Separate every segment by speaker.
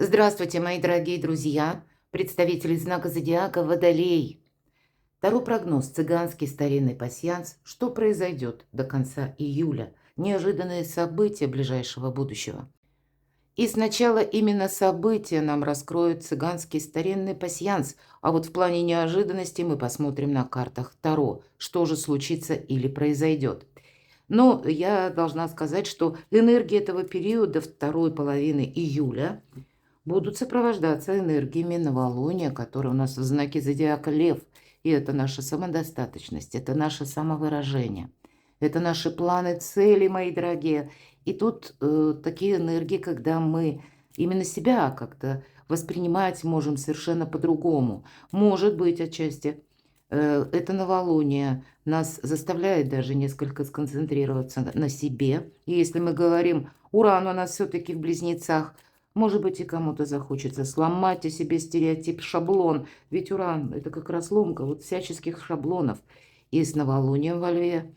Speaker 1: Здравствуйте, мои дорогие друзья, представители знака зодиака Водолей. Таро прогноз, цыганский старинный пасьянс. Что произойдет до конца июля? Неожиданные события ближайшего будущего. И сначала именно события нам раскроют цыганский старинный пасьянс, а вот в плане неожиданностей мы посмотрим на картах Таро, что же случится или произойдет. Но я должна сказать, что энергии этого периода второй половины июля будут сопровождаться энергиями новолуния, которое у нас в знаке зодиака Лев. И это наша самодостаточность, это наше самовыражение, это наши планы, цели, мои дорогие. И тут такие энергии, когда мы именно себя как-то воспринимать можем совершенно по-другому. Может быть, отчасти это новолуние нас заставляет даже несколько сконцентрироваться на себе. И если мы говорим, Уран у нас все-таки в близнецах, может быть, и кому-то захочется сломать о себе стереотип, шаблон. Ведь Уран – это как раз ломка вот всяческих шаблонов. И с новолунием во Льве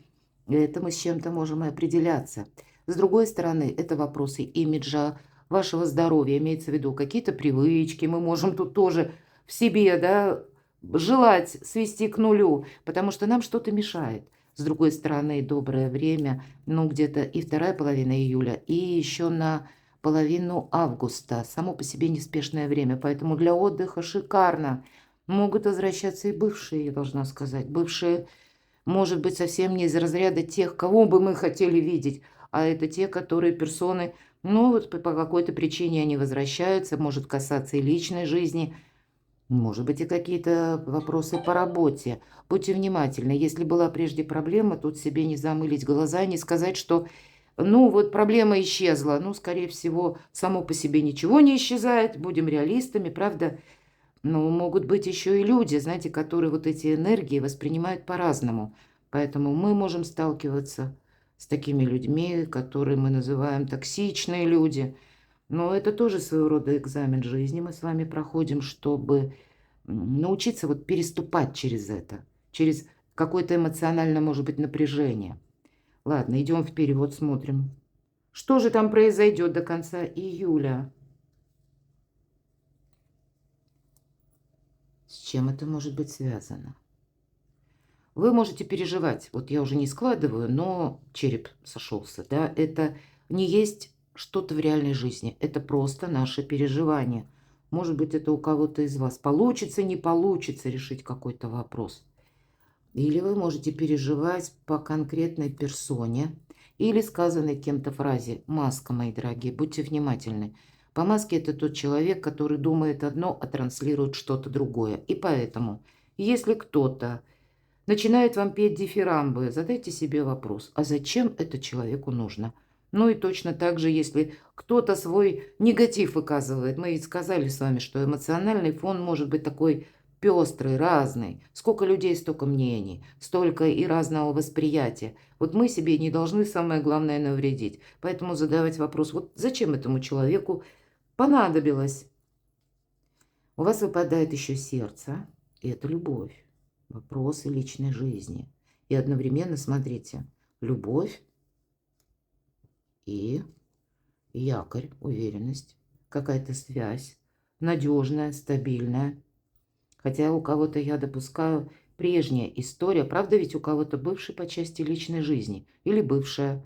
Speaker 1: это мы с чем-то можем и определяться. С другой стороны, это вопросы имиджа, вашего здоровья, имеется в виду какие-то привычки. Мы можем тут тоже в себе, да, желать свести к нулю, потому что нам что-то мешает. С другой стороны, доброе время, ну, где-то и вторая половина июля, и еще на половину августа. Само по себе неспешное время, поэтому для отдыха шикарно. Могут возвращаться и бывшие, я должна сказать. Бывшие, может быть, совсем не из разряда тех, кого бы мы хотели видеть, а это те, которые персоны, ну, вот по какой-то причине они возвращаются, может касаться и личной жизни, может быть, и какие-то вопросы по работе. Будьте внимательны. Если была прежде проблема, тут себе не замылить глаза, не сказать, что, ну, вот проблема исчезла. Ну, скорее всего, само по себе ничего не исчезает. Будем реалистами, правда? Но могут быть еще и люди, знаете, которые вот эти энергии воспринимают по-разному. Поэтому мы можем сталкиваться с такими людьми, которые мы называем токсичные люди. Но это тоже своего рода экзамен жизни мы с вами проходим, чтобы научиться вот переступать через это, через какое-то эмоциональное, может быть, напряжение. Ладно, идем вперед, смотрим. Что же там произойдет до конца июля? С чем это может быть связано? Вы можете переживать, вот я уже не складываю, но череп сошелся, да, это не есть что-то в реальной жизни, это просто наше переживание. Может быть, это у кого-то из вас получится, не получится решить какой-то вопрос. Или вы можете переживать по конкретной персоне, или сказанной кем-то фразе «маска, мои дорогие», будьте внимательны. По маске это тот человек, который думает одно, а транслирует что-то другое. И поэтому, если кто-то начинает вам петь дифирамбы, задайте себе вопрос, а зачем это человеку нужно? Ну и точно так же, если кто-то свой негатив выказывает, мы ведь сказали с вами, что эмоциональный фон может быть такой пестрый, разный. Сколько людей, столько мнений, столько и разного восприятия. Вот мы себе не должны, самое главное, навредить. Поэтому задавать вопрос, вот зачем этому человеку понадобилось? У вас выпадает еще сердце, и это любовь, вопросы личной жизни. И одновременно, смотрите, любовь и якорь, уверенность, какая-то связь, надежная, стабильная. Хотя у кого-то, я допускаю, прежняя история, правда ведь у кого-то бывший по части личной жизни или бывшая.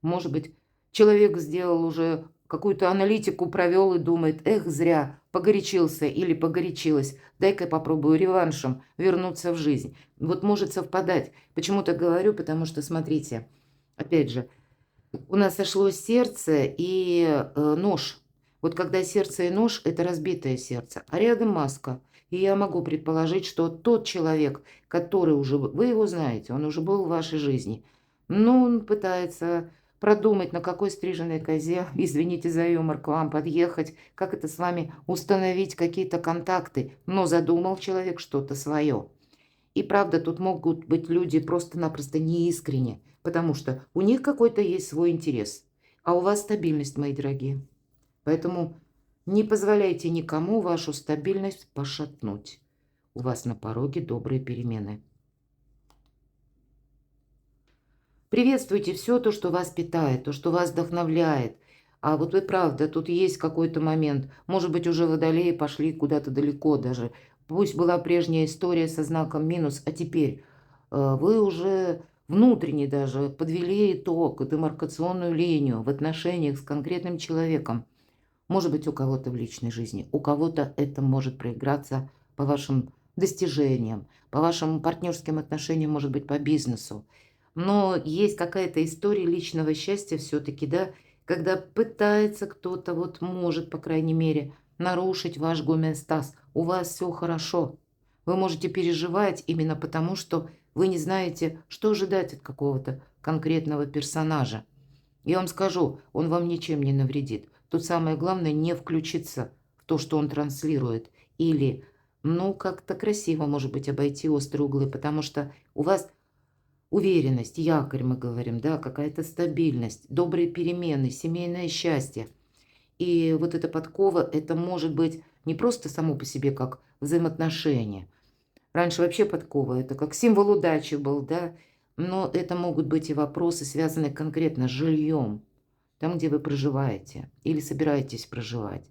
Speaker 1: Может быть, человек сделал уже какую-то аналитику, провел и думает, эх, зря, погорячился или погорячилась, дай-ка попробую реваншем вернуться в жизнь. Вот может совпадать. Почему так говорю? Потому что, смотрите, опять же, у нас сошло сердце и нож. Вот когда сердце и нож – это разбитое сердце, а рядом маска. И я могу предположить, что тот человек, который уже, вы его знаете, он уже был в вашей жизни, но он пытается продумать, на какой стриженной козе, извините за юмор, к вам подъехать, как это с вами установить какие-то контакты, но задумал человек что-то свое. И правда, тут могут быть люди просто-напросто неискренне, потому что у них какой-то есть свой интерес, а у вас стабильность, мои дорогие. Поэтому не позволяйте никому вашу стабильность пошатнуть. У вас на пороге добрые перемены. Приветствуйте все то, что вас питает, то, что вас вдохновляет. А вот вы правда, тут есть какой-то момент. Может быть, уже водолеи пошли куда-то далеко даже. Пусть была прежняя история со знаком минус, а теперь вы уже внутренне даже подвели итог, демаркационную линию в отношениях с конкретным человеком. Может быть, у кого-то в личной жизни, у кого-то это может проиграться по вашим достижениям, по вашим партнерским отношениям, может быть, по бизнесу. Но есть какая-то история личного счастья все-таки, да, когда пытается кто-то, вот может, по крайней мере, нарушить ваш гомеостаз. У вас все хорошо. Вы можете переживать именно потому, что вы не знаете, что ожидать от какого-то конкретного персонажа. Я вам скажу, он вам ничем не навредит. Тут самое главное не включиться в то, что он транслирует. Или, ну, как-то красиво, может быть, обойти острые углы, потому что у вас уверенность, якорь, мы говорим, да, какая-то стабильность, добрые перемены, семейное счастье. И вот эта подкова, это может быть не просто само по себе как взаимоотношения. Раньше вообще подкова, это как символ удачи был, да, но это могут быть и вопросы, связанные конкретно с жильем, там, где вы проживаете или собираетесь проживать.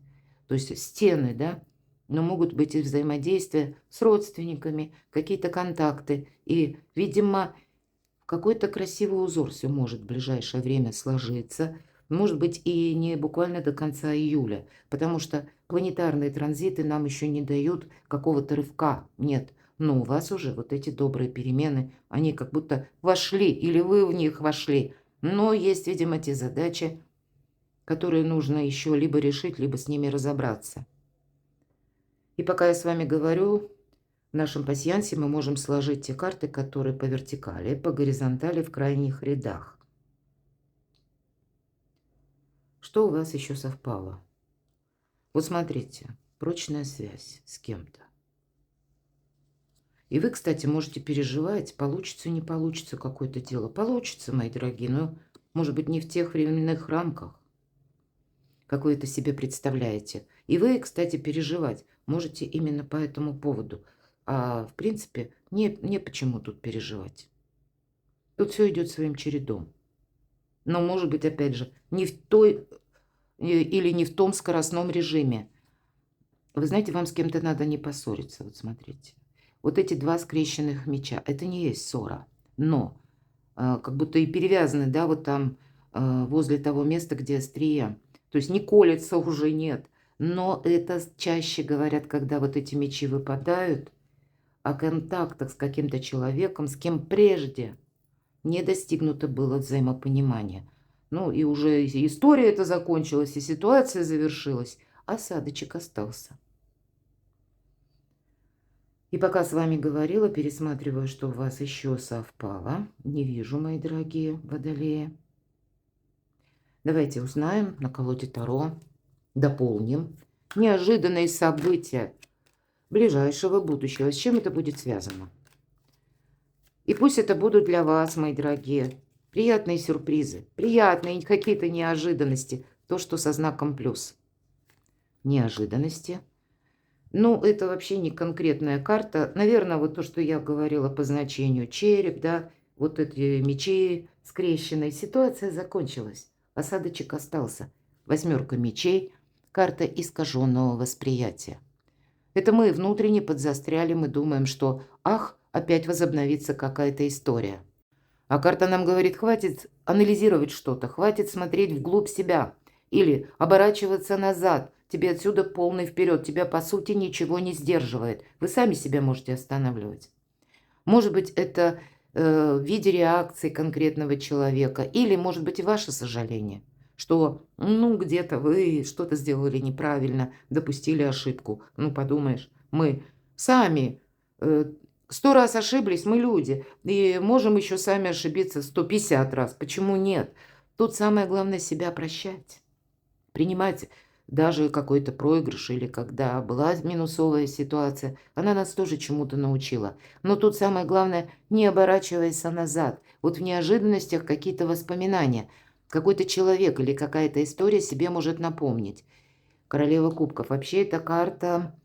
Speaker 1: То есть стены, да, но могут быть и взаимодействия с родственниками, какие-то контакты. И, видимо, какой-то красивый узор все может в ближайшее время сложиться. Может быть, и не буквально до конца июля, потому что планетарные транзиты нам еще не дают какого-то рывка. Нет, но у вас уже вот эти добрые перемены, они как будто вошли, или вы в них вошли. Но есть, видимо, те задачи, которые нужно еще либо решить, либо с ними разобраться. И пока я с вами говорю, в нашем пасьянсе мы можем сложить те карты, которые по вертикали, по горизонтали в крайних рядах. Что у вас еще совпало? Вот смотрите, прочная связь с кем-то. И вы, кстати, можете переживать, получится, не получится какое-то дело. Получится, мои дорогие, но, может быть, не в тех временных рамках, как вы это себе представляете. И вы, кстати, переживать можете именно по этому поводу. А в принципе, не почему тут переживать. Тут все идет своим чередом. Но, может быть, опять же, не в той или не в том скоростном режиме. Вы знаете, вам с кем-то надо не поссориться. Вот смотрите. Вот эти два скрещенных меча, это не есть ссора. Но как будто и перевязаны, да, вот там возле того места, где острие. То есть не колется уже, нет. Но это чаще говорят, когда вот эти мечи выпадают, о контактах с каким-то человеком, с кем прежде не достигнуто было взаимопонимания. Ну и уже история эта закончилась, и ситуация завершилась, а осадочек остался. И пока с вами говорила, пересматриваю, что у вас еще совпало. Не вижу, мои дорогие водолеи. Давайте узнаем на колоде Таро, дополним неожиданные события ближайшего будущего. С чем это будет связано? И пусть это будут для вас, мои дорогие, приятные сюрпризы, приятные какие-то неожиданности. То, что со знаком плюс. Неожиданности. Ну, это вообще не конкретная карта. Наверное, вот то, что я говорила по значению череп, да, вот эти мечи скрещенные. Ситуация закончилась. Осадочек остался. Восьмерка мечей. Карта искаженного восприятия. Это мы внутренне подзастряли, мы думаем, что ах, опять возобновится какая-то история. А карта нам говорит, хватит анализировать что-то, хватит смотреть вглубь себя или оборачиваться назад. Тебе отсюда полный вперед, тебя по сути ничего не сдерживает. Вы сами себя можете останавливать. Может быть, это в виде реакции конкретного человека, или, может быть, и ваше сожаление, что, ну, где-то вы что-то сделали неправильно, допустили ошибку. Ну, подумаешь, мы сами 100 раз ошиблись, мы люди, и можем еще сами ошибиться 150 раз. Почему нет? Тут самое главное себя прощать, принимать даже какой-то проигрыш или когда была минусовая ситуация, она нас тоже чему-то научила. Но тут самое главное, не оборачиваясь назад. Вот в неожиданностях какие-то воспоминания, какой-то человек или какая-то история себе может напомнить. Королева кубков. Вообще это карта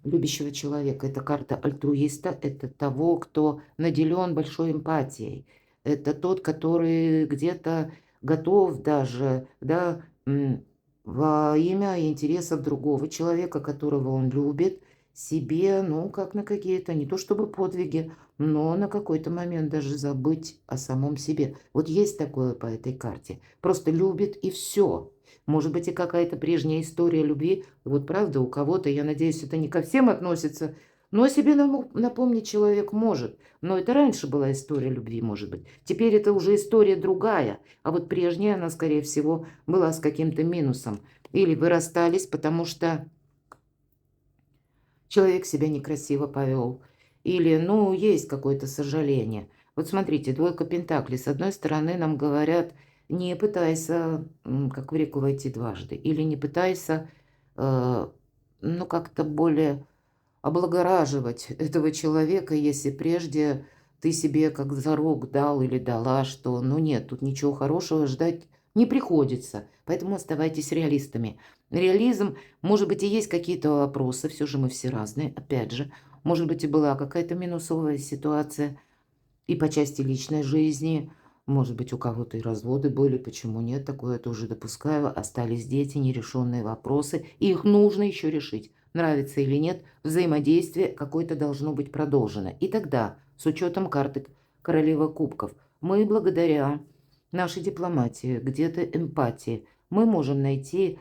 Speaker 1: любящего человека, это карта альтруиста, это того, кто наделен большой эмпатией. Это тот, который где-то готов даже, да, во имя интересов другого человека, которого он любит, себе, ну, как на какие-то, не то чтобы подвиги, но на какой-то момент даже забыть о самом себе. Вот есть такое по этой карте. Просто любит и все. Может быть, и какая-то прежняя история любви. Вот правда, у кого-то, я надеюсь, это не ко всем относится, но о себе напомнить человек может. Но это раньше была история любви, может быть. Теперь это уже история другая. А вот прежняя, она, скорее всего, была с каким-то минусом. Или вы расстались, потому что человек себя некрасиво повел. Или, ну, есть какое-то сожаление. Вот смотрите, двойка пентаклей. С одной стороны, нам говорят, не пытайся, как в реку войти дважды. Или не пытайся, ну, как-то более облагораживать этого человека, если прежде ты себе как зарок дал или дала, что ну нет, тут ничего хорошего ждать не приходится. Поэтому оставайтесь реалистами. Реализм, может быть, и есть какие-то вопросы, все же мы все разные, опять же. Может быть, и была какая-то минусовая ситуация и по части личной жизни. Может быть, у кого-то и разводы были, почему нет, такое я тоже допускаю. Остались дети, нерешенные вопросы, и их нужно еще решить. Нравится или нет, взаимодействие какое-то должно быть продолжено. И тогда, с учетом карты королева кубков, мы благодаря нашей дипломатии, где-то эмпатии, мы можем найти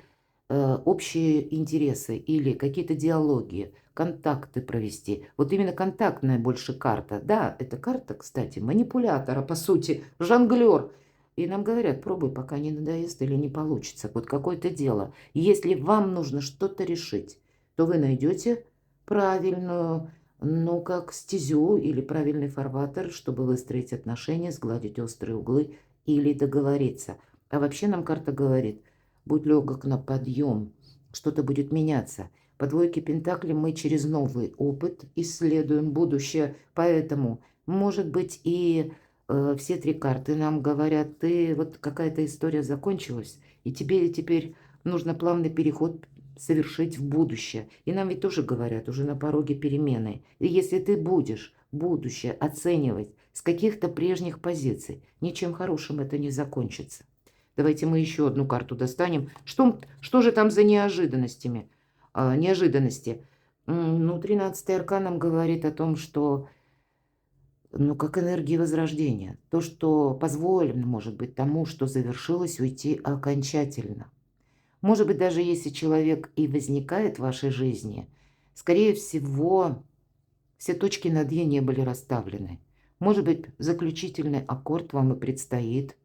Speaker 1: общие интересы или какие-то диалоги, контакты провести. Вот именно контактная больше карта. Да, эта карта, кстати, манипулятора, по сути, жонглер. И нам говорят, пробуй, пока не надоест или не получится. Вот какое-то дело. Если вам нужно что-то решить, то вы найдете правильную, ну, как стезю или правильный фарватер, чтобы выстроить отношения, сгладить острые углы или договориться. А вообще нам карта говорит, будь легок на подъем, что-то будет меняться. По двойке пентаклей мы через новый опыт исследуем будущее, поэтому, может быть, и все три карты нам говорят, ты вот какая-то история закончилась, и тебе теперь нужно плавный переход совершить в будущее. И нам ведь тоже говорят, уже на пороге перемены. И если ты будешь будущее оценивать с каких-то прежних позиций, ничем хорошим это не закончится. Давайте мы еще одну карту достанем. Что же там за неожиданностями? Неожиданности. Ну, 13-й аркан нам говорит о том, что, ну, как энергии возрождения. То, что позволено, может быть, тому, что завершилось, уйти окончательно. Может быть, даже если человек и возникает в вашей жизни, скорее всего, все точки над «и» не были расставлены. Может быть, заключительный аккорд вам и предстоит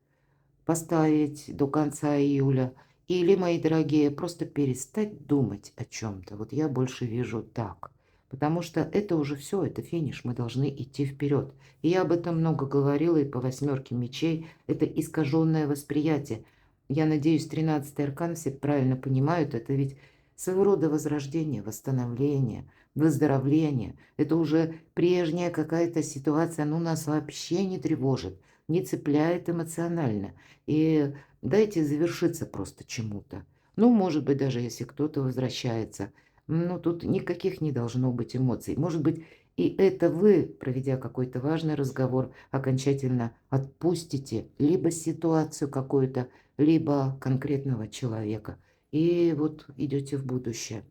Speaker 1: поставить до конца июля. Или, мои дорогие, просто перестать думать о чем-то. Вот я больше вижу так. Потому что это уже все, это финиш, мы должны идти вперед. И я об этом много говорила и по восьмерке мечей. Это искаженное восприятие. Я надеюсь, 13-й аркан все правильно понимают. Это ведь своего рода возрождение, восстановление, выздоровление. Это уже прежняя какая-то ситуация, она нас вообще не тревожит, не цепляет эмоционально. И дайте завершиться просто чему-то. Ну, может быть, даже если кто-то возвращается. Ну, тут никаких не должно быть эмоций. Может быть, и это вы, проведя какой-то важный разговор, окончательно отпустите либо ситуацию какую-то, либо конкретного человека. И вот идете в будущее.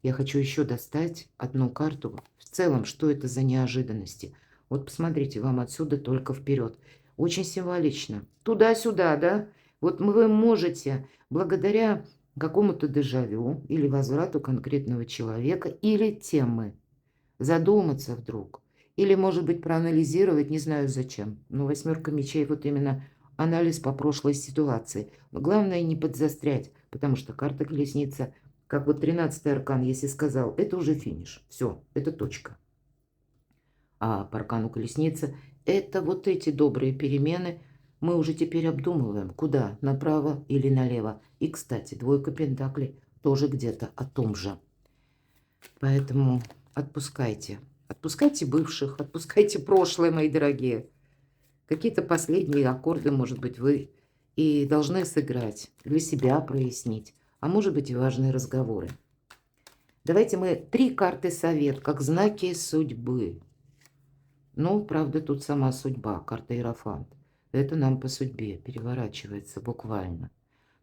Speaker 1: Я хочу еще достать одну карту. В целом, что это за неожиданности? Вот посмотрите, вам отсюда только вперед. Очень символично. Туда-сюда, да? Вот вы можете, благодаря какому-то дежавю или возврату конкретного человека или темы, задуматься вдруг. Или, может быть, проанализировать, не знаю зачем. Но восьмерка мечей вот именно анализ по прошлой ситуации. Но главное не подзастрять, потому что карта колесница, как вот 13-й аркан, если сказал, это уже финиш. Все, это точка. А по аркану колесницы это вот эти добрые перемены мы уже теперь обдумываем, куда, направо или налево. И, кстати, двойка пентаклей тоже где-то о том же. Поэтому отпускайте. Отпускайте бывших, отпускайте прошлое, мои дорогие. Какие-то последние аккорды, может быть, вы и должны сыграть, для себя прояснить. А может быть, и важные разговоры. Давайте мы 3 карты совет, как знаки судьбы. Ну, правда, тут сама судьба, карта Иерофант. Это нам по судьбе переворачивается буквально.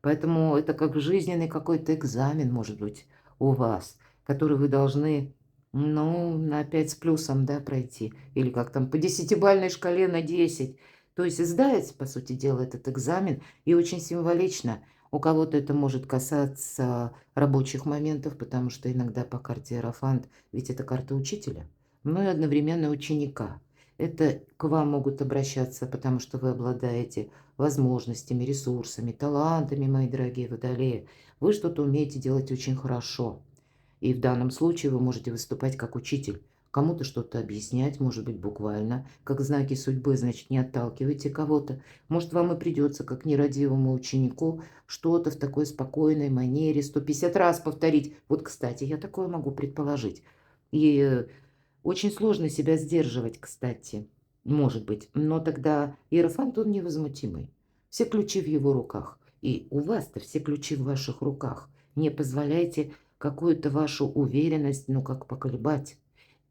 Speaker 1: Поэтому это как жизненный какой-то экзамен, может быть, у вас, который вы должны, ну, на 5 с плюсом, да, пройти. Или как там, по 10-бальной шкале на 10. То есть сдать, по сути дела, этот экзамен. И очень символично. У кого-то это может касаться рабочих моментов, потому что иногда по карте Иерофант, ведь это карта учителя, но и одновременно ученика. Это к вам могут обращаться, потому что вы обладаете возможностями, ресурсами, талантами, мои дорогие водолеи. Вы что-то умеете делать очень хорошо. И в данном случае вы можете выступать как учитель. Кому-то что-то объяснять, может быть, буквально. Как знаки судьбы, значит, не отталкивайте кого-то. Может, вам и придется, как нерадивому ученику, что-то в такой спокойной манере 150 раз повторить. Вот, кстати, я такое могу предположить. И очень сложно себя сдерживать, кстати, может быть. Но тогда Иерофант, он невозмутимый. Все ключи в его руках. И у вас-то все ключи в ваших руках. Не позволяйте какую-то вашу уверенность, ну, как поколебать.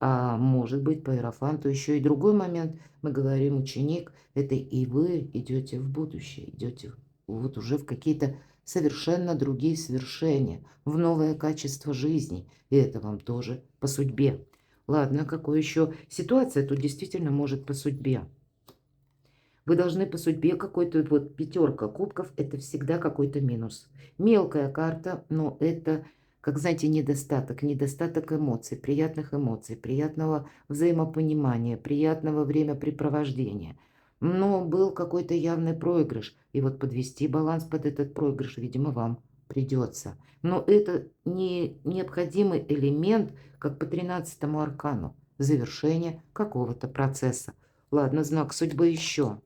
Speaker 1: А может быть, по Иерофанту еще и другой момент. Мы говорим, ученик, это и вы идете в будущее, идете вот уже в какие-то совершенно другие свершения, в новое качество жизни. И это вам тоже по судьбе. Ладно, какой еще ситуация тут действительно может по судьбе? Вы должны по судьбе какой-то, вот пятерка кубков, это всегда какой-то минус. Мелкая карта, но это, как знаете, недостаток. Недостаток эмоций, приятного взаимопонимания, приятного времяпрепровождения. Но был какой-то явный проигрыш. И вот подвести баланс под этот проигрыш, видимо, вам придется. Но это не необходимый элемент, как по 13-му аркану, завершение какого-то процесса. Ладно, знак судьбы еще.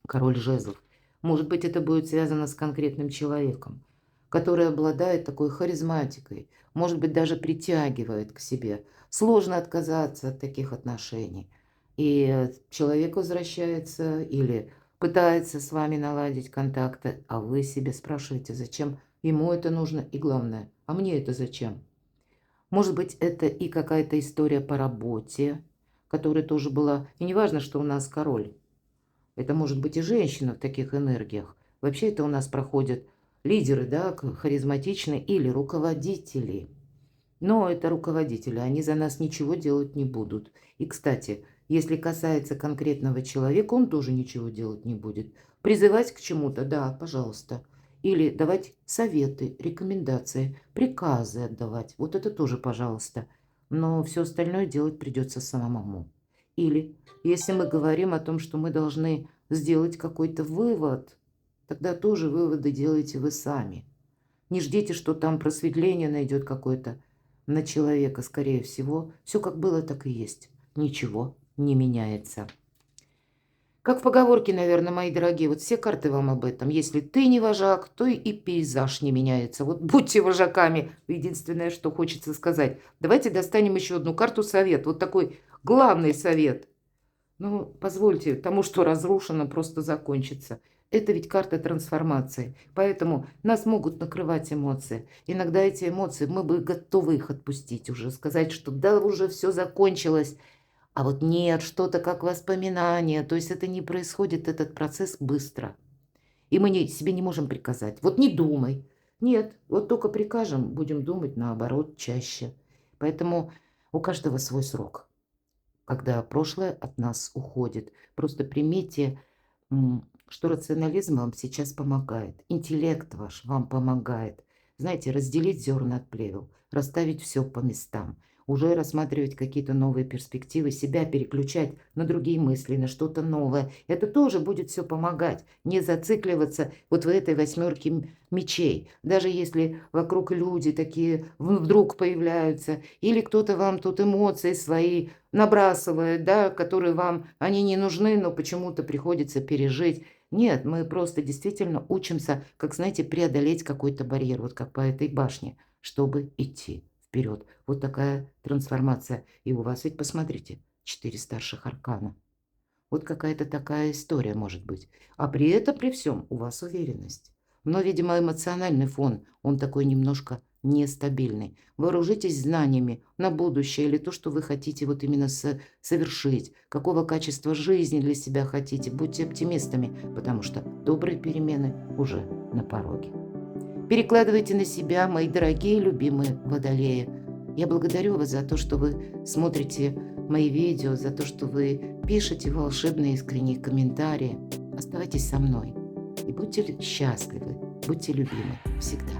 Speaker 1: Король жезлов. Может быть, это будет связано с конкретным человеком, который обладает такой харизматикой, может быть, даже притягивает к себе. Сложно отказаться от таких отношений. И человек возвращается или пытается с вами наладить контакты, а вы себе спрашиваете, зачем ему это нужно и главное, а мне это зачем? Может быть, это и какая-то история по работе, которая тоже была. И не важно, что у нас король. Это может быть и женщина в таких энергиях. Вообще это у нас проходят лидеры, да, харизматичные или руководители. Но это руководители, они за нас ничего делать не будут. И, кстати, если касается конкретного человека, он тоже ничего делать не будет. Призывать к чему-то, да, пожалуйста. Или давать советы, рекомендации, приказы отдавать. Вот это тоже, пожалуйста. Но все остальное делать придется самому. Или если мы говорим о том, что мы должны сделать какой-то вывод, тогда тоже выводы делаете вы сами. Не ждите, что там просветление найдет какое-то на человека, скорее всего. Все как было, так и есть. Ничего не меняется. Как в поговорке, наверное, мои дорогие, вот все карты вам об этом. Если ты не вожак, то и пейзаж не меняется. Вот будьте вожаками. Единственное, что хочется сказать. Давайте достанем еще одну карту совет. Вот такой главный совет. Ну, позвольте, тому, что разрушено, просто закончится. Это ведь карта трансформации. Поэтому нас могут накрывать эмоции. Иногда эти эмоции, мы бы готовы их отпустить уже, сказать, что да, уже все закончилось. А вот нет, что-то как воспоминание. То есть это не происходит, этот процесс быстро. И мы себе не можем приказать. Вот не думай. Нет, вот только прикажем, будем думать наоборот чаще. Поэтому у каждого свой срок, когда прошлое от нас уходит. Просто примите, что рационализм вам сейчас помогает, интеллект ваш вам помогает. Знаете, разделить зерна от плевел, расставить все по местам, уже рассматривать какие-то новые перспективы, себя переключать на другие мысли, на что-то новое. Это тоже будет все помогать. Не зацикливаться вот в этой восьмерке мечей. Даже если вокруг люди такие вдруг появляются, или кто-то вам тут эмоции свои набрасывает, да, которые вам, они не нужны, но почему-то приходится пережить. Нет, мы просто действительно учимся, как, знаете, преодолеть какой-то барьер, вот как по этой башне, чтобы идти вперед. Вот такая трансформация. И у вас ведь, посмотрите, 4 старших аркана. Вот какая-то такая история может быть. А при всем у вас уверенность. Но, видимо, эмоциональный фон, он такой немножко нестабильный. Вооружитесь знаниями на будущее или то, что вы хотите вот именно совершить, какого качества жизни для себя хотите. Будьте оптимистами, потому что добрые перемены уже на пороге. Перекладывайте на себя, мои дорогие, любимые водолеи. Я благодарю вас за то, что вы смотрите мои видео, за то, что вы пишете волшебные искренние комментарии. Оставайтесь со мной и будьте счастливы, будьте любимы всегда.